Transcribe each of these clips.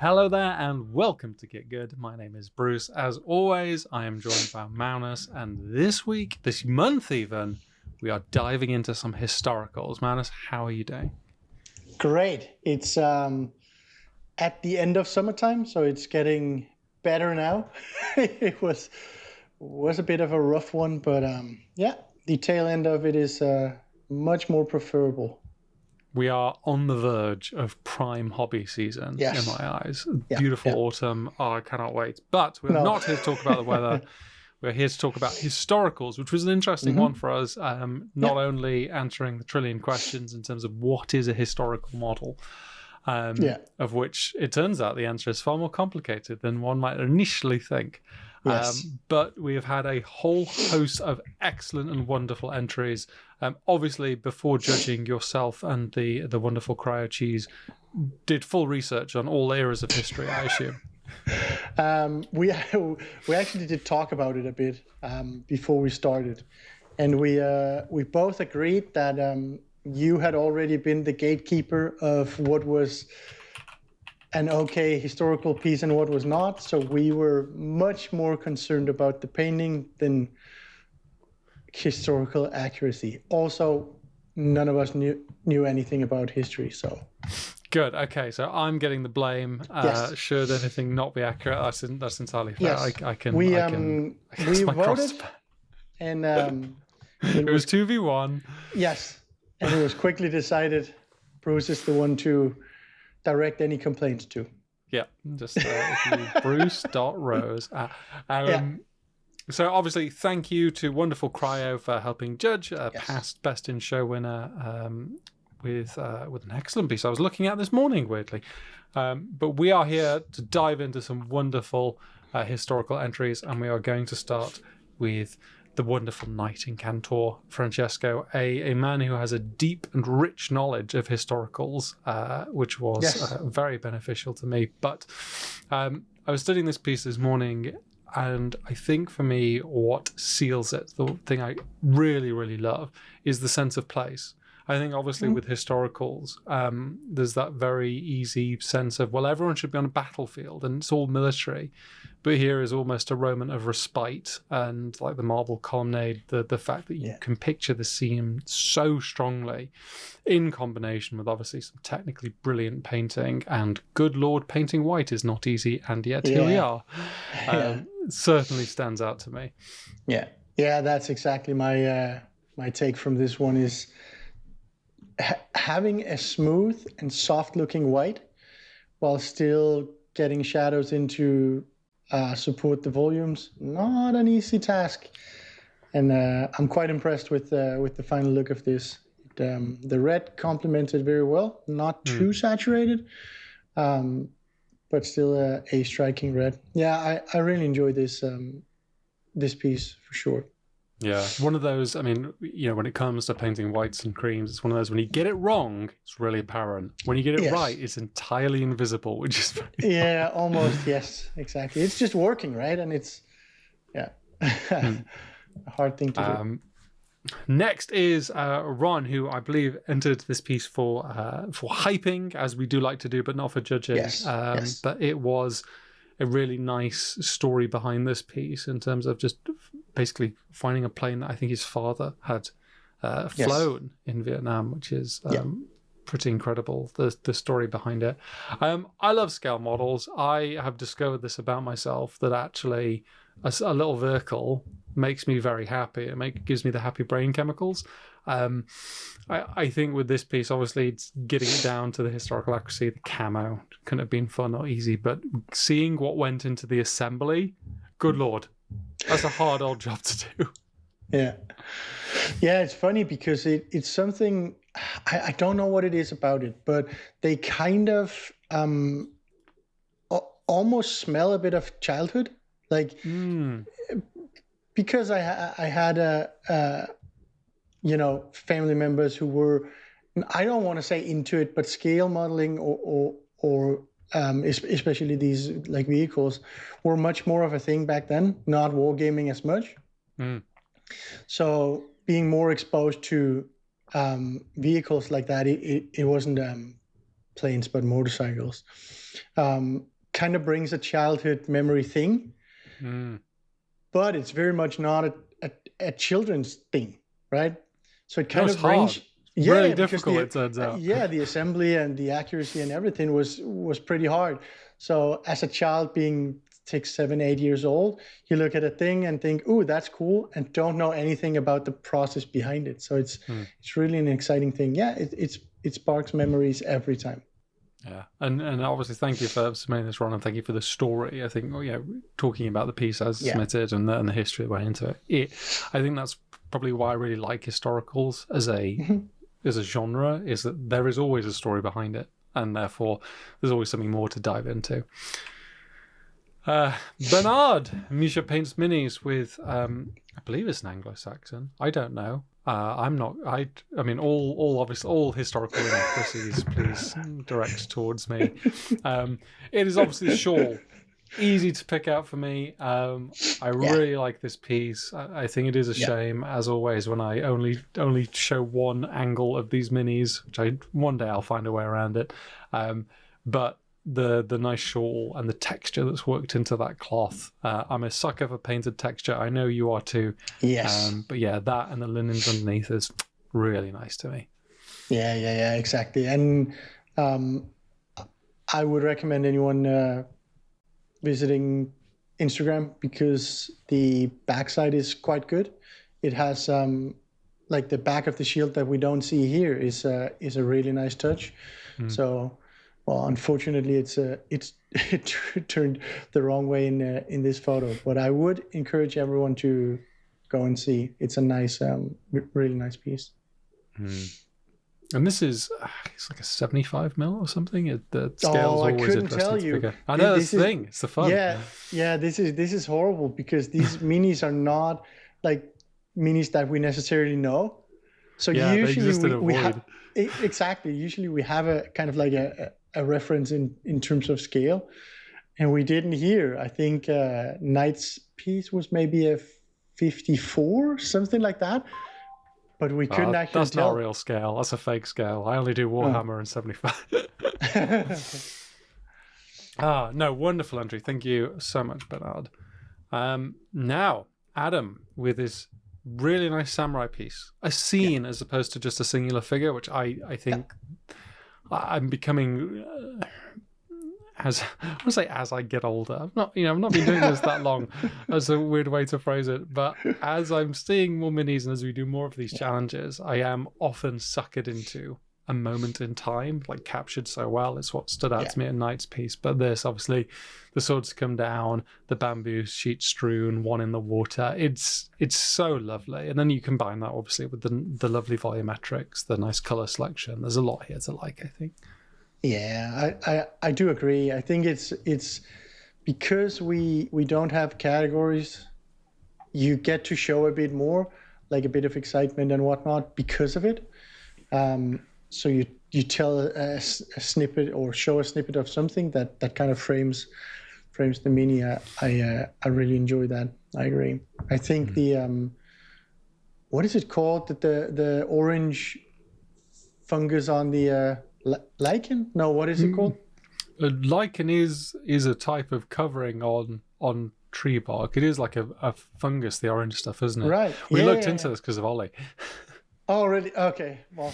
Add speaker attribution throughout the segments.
Speaker 1: Hello there and welcome to Get Good. My name is Bruce. As always, I am joined by Magnus, and this week, this month even, we are diving into some historicals. Magnus, how are you doing?
Speaker 2: Great. It's at the end of summertime, so it's getting better now. It was a bit of a rough one, but yeah, the tail end of it is much more preferable.
Speaker 1: We are on the verge of prime hobby season in my eyes. Beautiful autumn. Oh, I cannot wait. But we're not here to talk about the weather. We're here to talk about historicals, which was an interesting one for us. Not only answering the trillion questions in terms of what is a historical model, of which it turns out the answer is far more complicated than one might initially think.
Speaker 2: Yes.
Speaker 1: But we have had a whole host of excellent and wonderful entries. Obviously, before judging yourself and the wonderful Cryo Cheese, did full research on all eras of history, I assume.
Speaker 2: We actually did talk about it a bit before we started, and we both agreed that you had already been the gatekeeper of what was an okay historical piece and what was not. So we were much more concerned about the painting than historical accuracy. Also, none of us knew anything about history, so.
Speaker 1: Good. Okay, so I'm getting the blame.
Speaker 2: Yes.
Speaker 1: Should anything not be accurate, that's entirely fair.
Speaker 2: Yes.
Speaker 1: I can.
Speaker 2: We
Speaker 1: voted,
Speaker 2: and
Speaker 1: it was 2v1.
Speaker 2: Yes, and it was quickly decided Bruce is the one to direct any complaints to.
Speaker 1: Yeah, just Bruce.rose. So obviously, thank you to wonderful Cryo for helping judge past Best in Show winner with an excellent piece I was looking at this morning, weirdly. But we are here to dive into some wonderful historical entries, and we are going to start with the wonderful knight in Cantor, Francesco, a man who has a deep and rich knowledge of historicals, which was very beneficial to me. But I was studying this piece this morning, and I think for me, what seals it, the thing I really, really love, is the sense of place. I think obviously with historicals, there's that very easy sense of, well, everyone should be on a battlefield and it's all military. But here is almost a moment of respite, and like the marble colonnade, the fact that you can picture the scene so strongly in combination with obviously some technically brilliant painting, and good Lord, painting white is not easy, and yet here we are. It certainly stands out to me.
Speaker 2: Yeah, that's exactly my take from this one is having a smooth and soft looking white while still getting shadows into support the volumes. Not an easy task, and I'm quite impressed with the final look of this. The red complemented very well, not too saturated, but still a striking red. Yeah, I really enjoy this piece for sure.
Speaker 1: Yeah, one of those, I mean, when it comes to painting whites and creams, it's one of those, when you get it wrong, it's really apparent. When you get it right, it's entirely invisible, which is very
Speaker 2: hard. Almost, yes, exactly. It's just working, right? And it's, a hard thing to do.
Speaker 1: Next is Ron, who I believe entered this piece for hyping, as we do like to do, but not for judging.
Speaker 2: Yes.
Speaker 1: But it was a really nice story behind this piece in terms of just basically finding a plane that I think his father had flown in Vietnam, which is pretty incredible, the story behind it. I love scale models. I have discovered this about myself, that actually a little vehicle makes me very happy. It gives me the happy brain chemicals. I think with this piece, obviously, it's getting it down to the historical accuracy. The camo couldn't have been fun or easy, but seeing what went into the assembly, good Lord, that's a hard old job to do.
Speaker 2: Yeah, it's funny because it's something, I don't know what it is about it, but they kind of almost smell a bit of childhood, like because I had family members who were, I don't want to say into it, but scale modeling or especially these like vehicles were much more of a thing back then, not wargaming as much. So being more exposed to vehicles like that, it wasn't planes, but motorcycles. Kind of brings a childhood memory thing, but it's very much not a children's thing, right? So it kind of brings...
Speaker 1: hard. Really difficult, it turns out.
Speaker 2: The assembly and the accuracy and everything was pretty hard. So as a child being 6, 7, 8 years old, you look at a thing and think, "Ooh, that's cool," and don't know anything about the process behind it. So it's really an exciting thing. Yeah, it sparks memories every time.
Speaker 1: Yeah, and obviously thank you for submitting this, Ron, and thank you for the story. I think talking about the piece as submitted and the history that went into it. I think that's probably why I really like historicals as a genre, is that there is always a story behind it, and therefore there's always something more to dive into. Bernard, Misha paints minis with, I believe it's an Anglo-Saxon. I don't know. I'm not. I mean, all historical inaccuracies, please direct towards me. It is obviously a shawl, easy to pick out for me. I really like this piece. I think it is a shame, as always, when I only show one angle of these minis, which one day I'll find a way around it. But the nice shawl and the texture that's worked into that cloth. I'm a sucker for painted texture. I know you are too.
Speaker 2: Yes.
Speaker 1: But yeah, that and the linens underneath is really nice to me.
Speaker 2: Yeah, exactly. And I would recommend anyone visiting Instagram, because the backside is quite good. It has like the back of the shield that we don't see here is a really nice touch. So, well, unfortunately, it turned the wrong way in this photo. But I would encourage everyone to go and see. It's a nice, really nice piece.
Speaker 1: And this is, it's like a 75 mil or something. The scale's always
Speaker 2: I couldn't
Speaker 1: interesting
Speaker 2: tell
Speaker 1: to
Speaker 2: you.
Speaker 1: figure. I know, that's the thing. It's the fun.
Speaker 2: Yeah. This is horrible, because these minis are not like minis that we necessarily know. So usually we have exactly. Usually we have a kind of like a reference in terms of scale, and we didn't here. I think Knight's piece was maybe a 54, something like that. But we couldn't actually
Speaker 1: that's
Speaker 2: tell.
Speaker 1: Not a real scale. That's a fake scale. I only do Warhammer and 75. No, wonderful entry. Thank you so much, Bernard. Now, Adam, with his really nice samurai piece. A scene as opposed to just a singular figure, which I think I'm becoming... as I get older. I've not been doing this that long. That's a weird way to phrase it. But as I'm seeing more minis and as we do more of these challenges, I am often suckered into a moment in time, like captured so well. It's what stood out to me at Knight's piece. But this, obviously, the swords come down, the bamboo sheet strewn, one in the water. It's so lovely. And then you combine that, obviously, with the lovely volumetrics, the nice color selection. There's a lot here to like, I think.
Speaker 2: Yeah, I do agree. I think it's because we don't have categories, you get to show a bit more, like a bit of excitement and whatnot because of it. So you tell a snippet or show a snippet of something that kind of frames the mini. I really enjoy that. I agree. I think the what is it called? The orange fungus on the lichen? No, what is it called?
Speaker 1: Lichen is a type of covering on tree bark. It is like a fungus, the orange stuff, isn't it?
Speaker 2: Right.
Speaker 1: We looked into this because of Ollie.
Speaker 2: Oh, really? Okay. Well,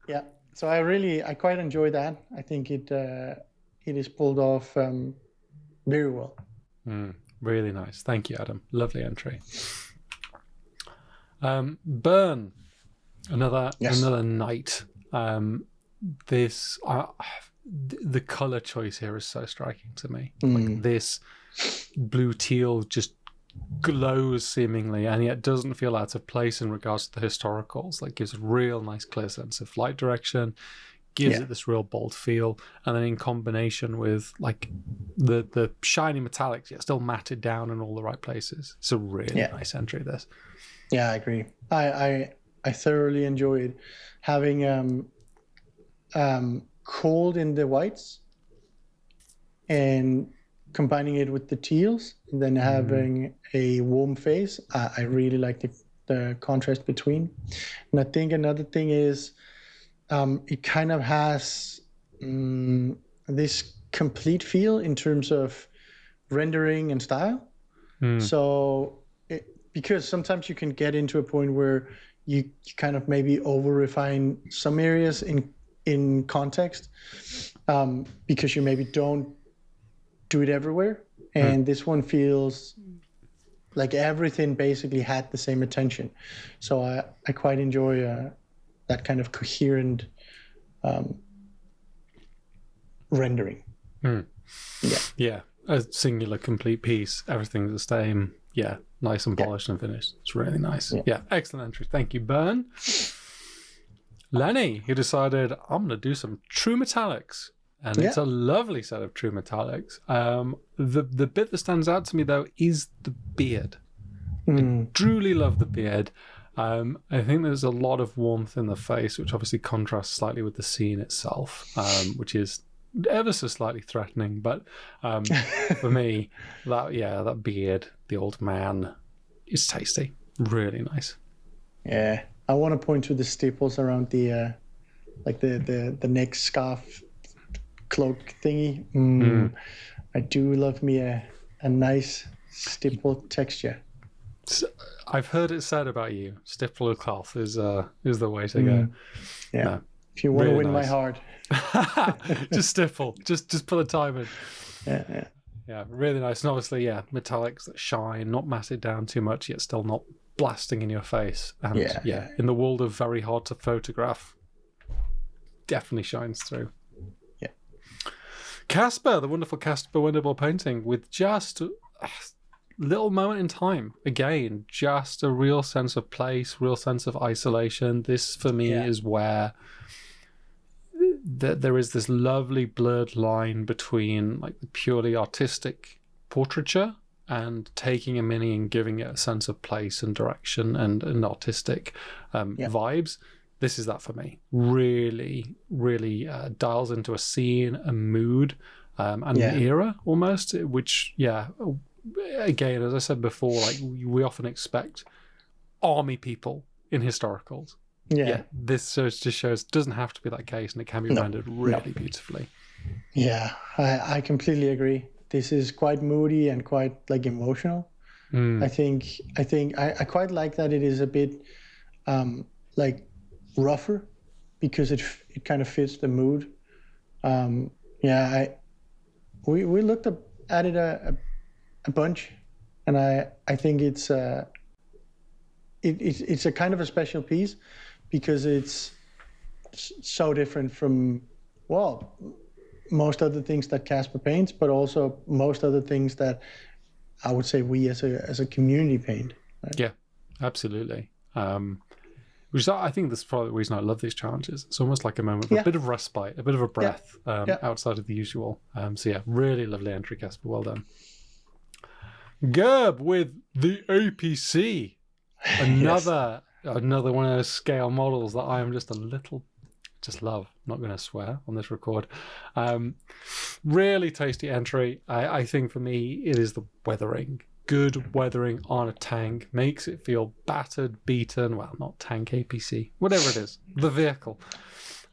Speaker 2: yeah. So I quite enjoy that. I think it is pulled off very well.
Speaker 1: Really nice. Thank you, Adam. Lovely entry. Burn. Another knight. The color choice here is so striking to me. Like this blue teal just glows seemingly, and yet doesn't feel out of place in regards to the historicals. Like gives a real nice clear sense of light direction, gives it this real bold feel, and then in combination with like the shiny metallics, yet still matted down in all the right places. It's a really nice entry. This.
Speaker 2: Yeah, I agree. I thoroughly enjoyed having cold in the whites and combining it with the teals, and then having a warm face. I really like the contrast between. And I think another thing is it kind of has this complete feel in terms of rendering and style. So because sometimes you can get into a point where you kind of maybe over refine some areas in context, because you maybe don't do it everywhere. And this one feels like everything basically had the same attention. So I quite enjoy that kind of coherent rendering.
Speaker 1: Yeah, a singular complete piece, everything's the same. Yeah, nice and polished and finished. It's really nice. Yeah, excellent entry. Thank you, Burn. Lenny, he decided, I'm going to do some true metallics. And it's a lovely set of true metallics. The bit that stands out to me, though, is the beard. I truly love the beard. I think there's a lot of warmth in the face, which obviously contrasts slightly with the scene itself, which is ever so slightly threatening. But for me, that beard, the old man, is tasty. Really nice.
Speaker 2: Yeah. I want to point to the staples around the the neck scarf cloak thingy. I do love me a nice stipple texture.
Speaker 1: I've heard it said about you, stipple cloth is the way to go.
Speaker 2: Yeah.
Speaker 1: No,
Speaker 2: if you want
Speaker 1: really
Speaker 2: to win
Speaker 1: nice.
Speaker 2: my heart,
Speaker 1: just stipple. Just put the time in.
Speaker 2: Yeah.
Speaker 1: Yeah, really nice. And obviously, metallics that shine, not matted down too much, yet still not blasting in your face. And in the world of very hard to photograph, definitely shines through.
Speaker 2: Yeah.
Speaker 1: Casper, the wonderful Casper Wonderboy painting with just a little moment in time. Again, just a real sense of place, real sense of isolation. This, for me, is where there is this lovely blurred line between like the purely artistic portraiture and taking a mini and giving it a sense of place and direction and artistic vibes. This is that for me. Really, really dials into a scene, a mood, and an era almost, which, again, as I said before, like we often expect army people in historicals. Yeah, this just shows doesn't have to be that case, and it can be rendered really beautifully.
Speaker 2: Yeah, I completely agree. This is quite moody and quite like emotional. I think I quite like that it is a bit like rougher because it kind of fits the mood. We looked at it a bunch, and I think it's a kind of a special piece because it's so different from most other things that Casper paints, but also most other things that I would say we as a community paint. Right?
Speaker 1: Yeah, absolutely. Which I think that's probably the reason I love these challenges. It's almost like a moment of a bit of respite, a bit of a breath outside of the usual. Really lovely entry, Casper. Well done. Gerb with the APC. Another one of those scale models that I am just love. I'm not going to swear on this record. Really tasty entry. I think for me, it is the weathering. Good weathering on a tank makes it feel battered, beaten. Well, not tank, APC, whatever it is, the vehicle.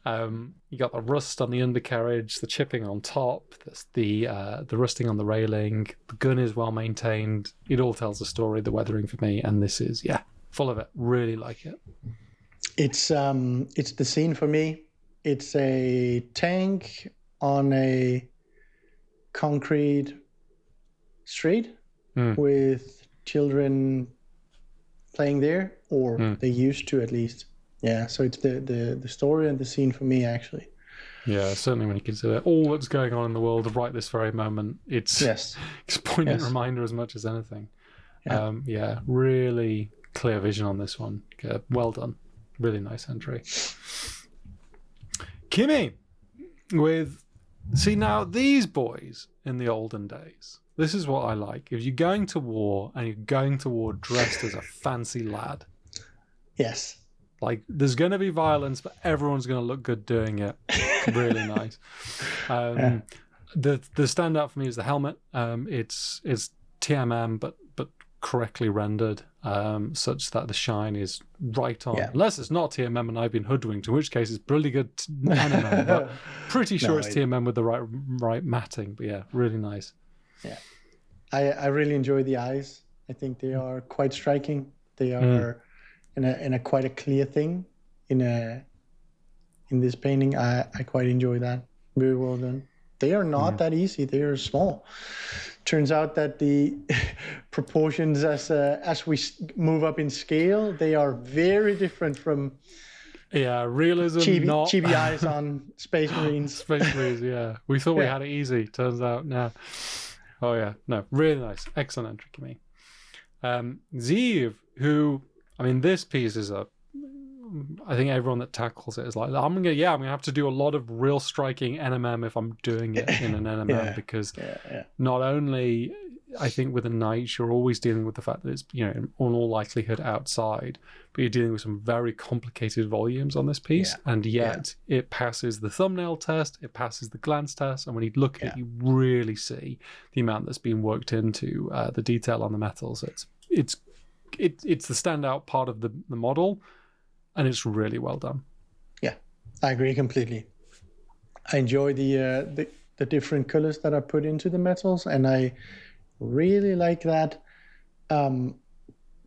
Speaker 1: You got the rust on the undercarriage, the chipping on top, the rusting on the railing. The gun is well maintained. It all tells a story. The weathering for me, and this is full of it. Really like it. It's
Speaker 2: the scene for me. It's a tank on a concrete street with children playing there, or they used to at least. Yeah, so it's the story and the scene for me, actually.
Speaker 1: Yeah, certainly when you consider all that's going on in the world right this very moment, it's a poignant reminder as much as anything. Yeah. Really clear vision on this one. Well done. Really nice entry. Kimmy with... See, now, these boys in the olden days, this is what I like. If you're going to war and you're going to war dressed as a fancy lad.
Speaker 2: Yes.
Speaker 1: Like, there's going to be violence, but everyone's going to look good doing it. Really nice. The standout for me is the helmet. It's TMM, but correctly rendered, such that the shine is right on.
Speaker 2: Yeah.
Speaker 1: Unless it's not TMM and I've been hoodwinked, in which case it's really good NMM, but pretty sure it's TMM with the right matting. But yeah, really nice.
Speaker 2: Yeah, I really enjoy the eyes. I think they are quite striking. They are in a quite a clear thing in this painting. I quite enjoy that. Very well done. They are not that easy. They are small. Turns out that the proportions as we move up in scale, they are very different from
Speaker 1: realism.
Speaker 2: Chibi eyes on Space Marines.
Speaker 1: Space Marines, yeah. We thought we had it easy. Turns out, no. Oh yeah, no, really nice, excellent entry, Kimi. Zeev, who, I mean, this piece is I think everyone that tackles it is like, I'm gonna have to do a lot of real striking NMM if I'm doing it in an NMM because not only I think with a knight you're always dealing with the fact that it's in all likelihood outside, but you're dealing with some very complicated volumes on this piece, and yet it passes the thumbnail test, it passes the glance test, and when you look at it, you really see the amount that's been worked into the detail on the metals. It's the standout part of the model. And it's really well done.
Speaker 2: Yeah, I agree completely. I enjoy the different colors that are put into the metals, and I really like that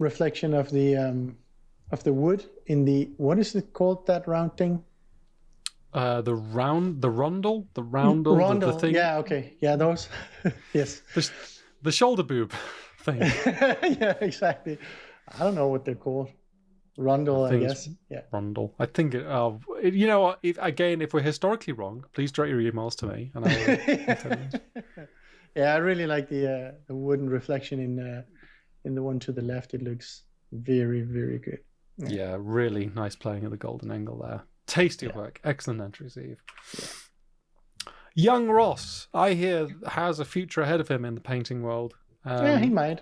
Speaker 2: reflection of the wood in the, what is it called, that round thing?
Speaker 1: The rondel, the thing.
Speaker 2: Yeah, okay, yeah, those. Yes.
Speaker 1: The shoulder boob thing.
Speaker 2: Yeah, exactly. I don't know what they're called. Rondel, I guess. Yeah.
Speaker 1: Rondel. I think you know what? If we're historically wrong, please direct your emails to me, and I'll tell you.
Speaker 2: Yeah, I really like the wooden reflection in the one to the left. It looks very, very good.
Speaker 1: Yeah, really nice playing at the golden angle there. Tasty work. Excellent entries, Eve. Yeah. Young Ross, I hear, has a future ahead of him in the painting world.
Speaker 2: Yeah, he might.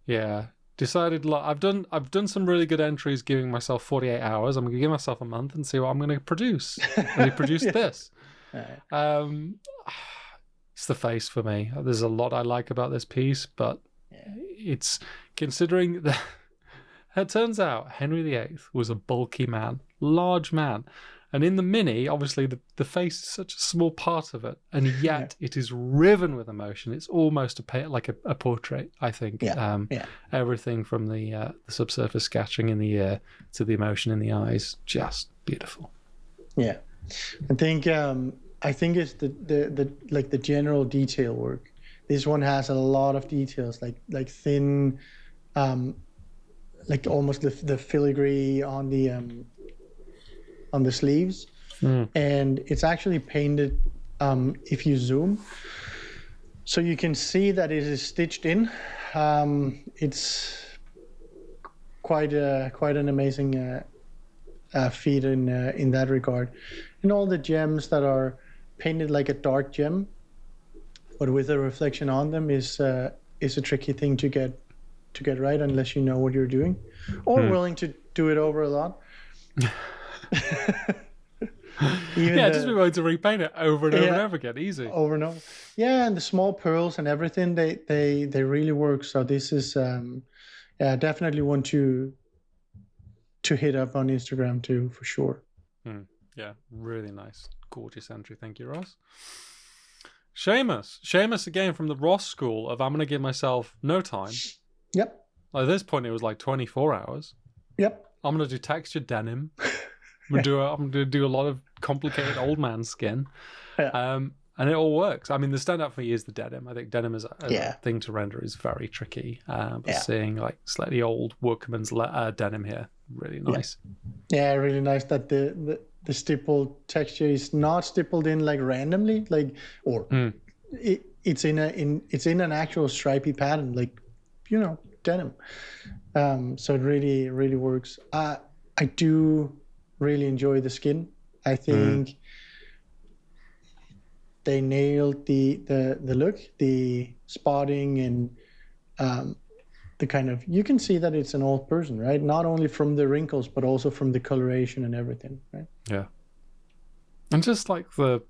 Speaker 1: Yeah. Decided I've done some really good entries, giving myself 48 hours. I'm gonna give myself a month and see what I'm gonna produce. And he produced this. It's the face for me. There's a lot I like about this piece, but it's considering that it turns out Henry VIII was a bulky man, large man. And in the mini, obviously, the face is such a small part of it, and yet it is riven with emotion. It's almost like a portrait, I think. Everything from the subsurface scattering in the ear to the emotion in the eyes, just beautiful. Yeah,
Speaker 2: I think it's the general detail work. This one has a lot of details, like thin, like almost the filigree on the sleeves, and it's actually painted if you zoom, so you can see that it is stitched in. It's quite an amazing feat in that regard, and all the gems that are painted like a dark gem but with a reflection on them is a tricky thing to get right unless you know what you're doing or willing to do it over a lot.
Speaker 1: Just be willing to repaint it over and over and over again, easy.
Speaker 2: Over and over. Yeah, and the small pearls and everything, they really work. So this is definitely one to hit up on Instagram too, for sure.
Speaker 1: Yeah, really nice. Gorgeous entry. Thank you, Ross. Seamus again from the Ross school of I'm going to give myself no time.
Speaker 2: Yep.
Speaker 1: At this point, it was like 24 hours.
Speaker 2: Yep.
Speaker 1: I'm going to do textured denim. I'm going to do a lot of complicated old man skin. Yeah. And it all works. I mean, the standout for me is the denim. I think denim as a thing to render is very tricky. But seeing like slightly old workman's denim here, really nice.
Speaker 2: Yeah, really nice that the stippled texture is not stippled in like randomly, it's in an actual stripy pattern, like denim. So it really, really works. I do really enjoy the skin. I think they nailed the look, the spotting, and the kind of, you can see that it's an old person, right? Not only from the wrinkles, but also from the coloration and everything, right?
Speaker 1: Yeah. And just like the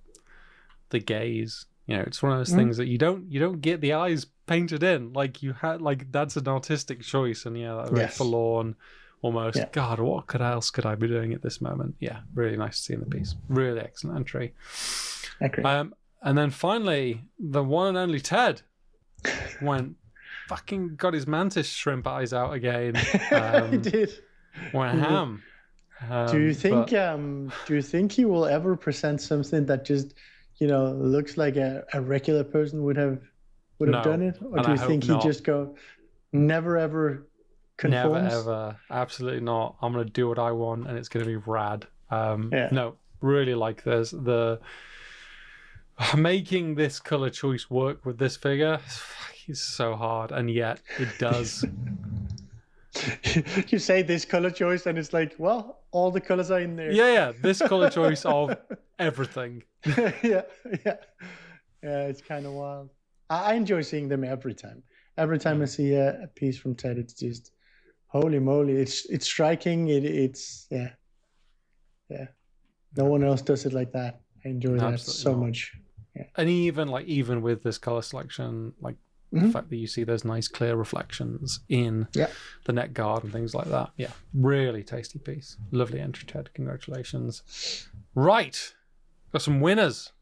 Speaker 1: gaze, You know, it's one of those things that you don't get the eyes painted in like you had. Like that's an artistic choice, and that very forlorn, almost. Yeah. God, what else could I be doing at this moment? Yeah, really nice to see in the piece. Really excellent entry.
Speaker 2: Agree.
Speaker 1: And then finally, the one and only Ted got his mantis shrimp eyes out again.
Speaker 2: He did.
Speaker 1: Went ham.
Speaker 2: Do you think he will ever present something that just looks like a regular person would have done it, or do you think he just go never ever conforms?
Speaker 1: Never ever, absolutely not. I'm gonna do what I want, and it's gonna be rad. No, really like there's the making this color choice work with this figure is so hard, and yet it does.
Speaker 2: You say this color choice, and it's like, well, all the colors are in there.
Speaker 1: Yeah, this color choice of everything.
Speaker 2: yeah, it's kind of wild. I enjoy seeing them every time. Every time I see a piece from Ted, it's just holy moly! It's striking. It's yeah. No one else does it like that. I enjoy that so much. Yeah.
Speaker 1: And even with this color selection, the fact that you see those nice clear reflections in the neck guard and things like that. Yeah, really tasty piece. Lovely entry, Ted. Congratulations. Right. Got some winners.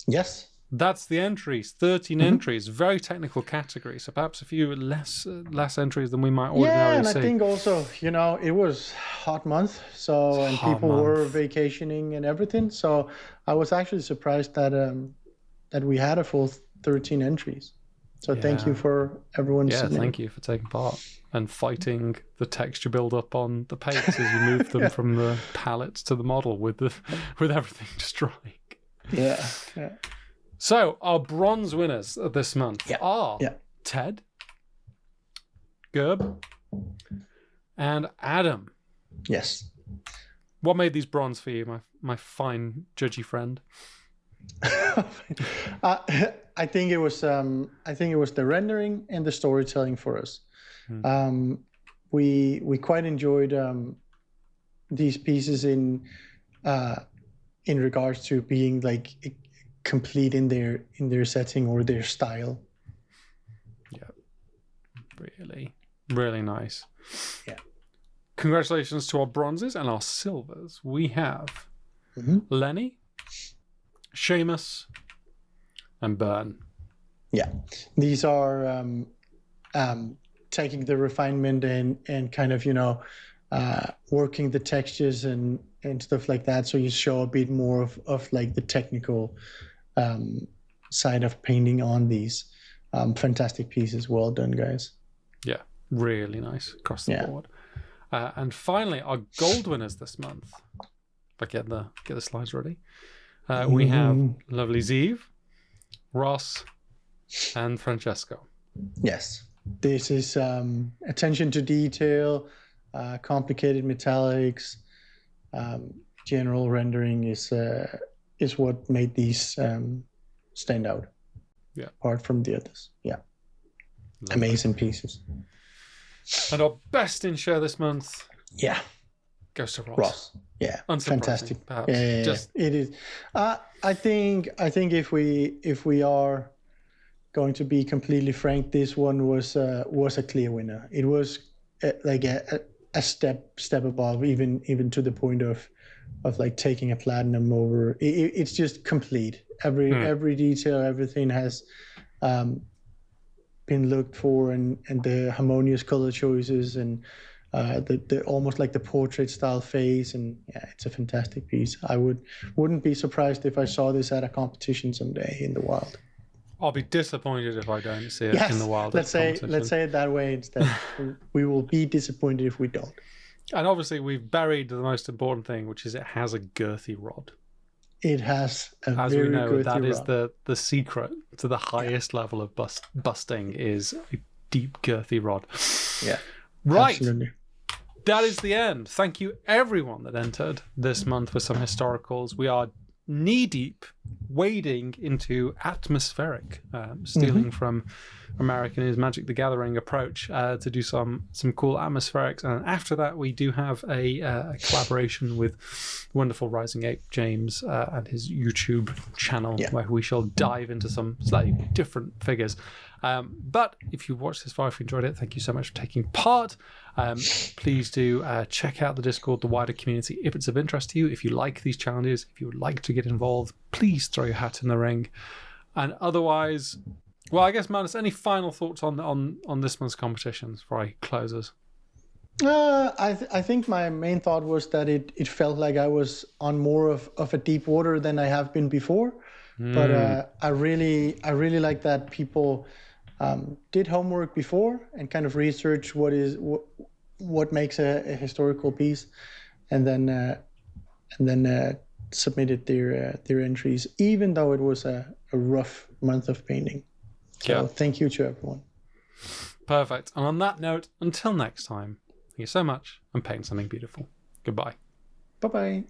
Speaker 2: Yes.
Speaker 1: That's the entries. 13 entries. Very technical category. So perhaps a few less entries than we might ordinarily see.
Speaker 2: I think also, it was hot month. And people were vacationing and everything. So I was actually surprised that we had a full 13 entries. So thank you for everyone submitting.
Speaker 1: Thank you for taking part and fighting the texture build-up on the paints as you move them from the palettes to the model with everything just drying.
Speaker 2: Yeah.
Speaker 1: So our bronze winners this month are Ted, Gerb, and Adam.
Speaker 2: Yes.
Speaker 1: What made these bronze for you, my fine judgy friend?
Speaker 2: I think it was the rendering and the storytelling for us. We quite enjoyed these pieces in regards to being like complete in their setting or their style.
Speaker 1: Yeah, really nice.
Speaker 2: Yeah.
Speaker 1: Congratulations to our bronzes and our silvers. We have Lenny, Seamus, and Burn.
Speaker 2: Yeah, these are taking the refinement and kind of working the textures and stuff like that. So you show a bit more of like the technical side of painting on these. Fantastic pieces. Well done, guys.
Speaker 1: Yeah, really nice across the board. And finally, our gold winners this month. If I get the slides ready. We have lovely Zeev, Ross, and Francesco.
Speaker 2: Yes, this is attention to detail, complicated metallics, general rendering is what made these stand out.
Speaker 1: Yeah,
Speaker 2: apart from the others. Yeah, lovely. Amazing pieces.
Speaker 1: And our best in share this month.
Speaker 2: Yeah.
Speaker 1: Goes to Ross.
Speaker 2: Yeah, fantastic.
Speaker 1: Perhaps.
Speaker 2: It is. I think if we are going to be completely frank, this one was a clear winner. It was like a step above, even to the point of like taking a platinum over. It's just complete. Every detail, everything has been looked for, and the harmonious color choices and. The almost like the portrait style face, and it's a fantastic piece. I wouldn't be surprised if I saw this at a competition someday in the wild.
Speaker 1: I'll be disappointed if I don't see it in the wild.
Speaker 2: Let's say it that way instead. We will be disappointed if we don't.
Speaker 1: And obviously we've buried the most important thing, which is it has a girthy rod.
Speaker 2: It has a
Speaker 1: As
Speaker 2: very
Speaker 1: we know,
Speaker 2: girthy
Speaker 1: that
Speaker 2: rod.
Speaker 1: is the secret to the highest level of busting is a deep girthy rod.
Speaker 2: Yeah.
Speaker 1: Right.
Speaker 2: Absolutely.
Speaker 1: That is the end. Thank you everyone that entered this month with some historicals. We are knee deep wading into atmospheric, stealing from American Magic the Gathering approach to do some cool atmospherics. And after that, we do have a collaboration with wonderful Rising Ape James and his YouTube channel, where we shall dive into some slightly different figures. But if you watched this far, if you enjoyed it, thank you so much for taking part. Please do check out the Discord, the wider community, if it's of interest to you. If you like these challenges, if you would like to get involved, please throw your hat in the ring. And otherwise, well, I guess, Manus, any final thoughts on this month's competitions before I close us?
Speaker 2: I think my main thought was that it felt like I was on more of a deep water than I have been before. But I really like that people did homework before and kind of research what makes a historical piece, and then submitted their entries, even though it was a rough month of painting. So thank you to everyone.
Speaker 1: Perfect. And on that note, until next time, thank you so much, and paint something beautiful. Goodbye.
Speaker 2: Bye-bye.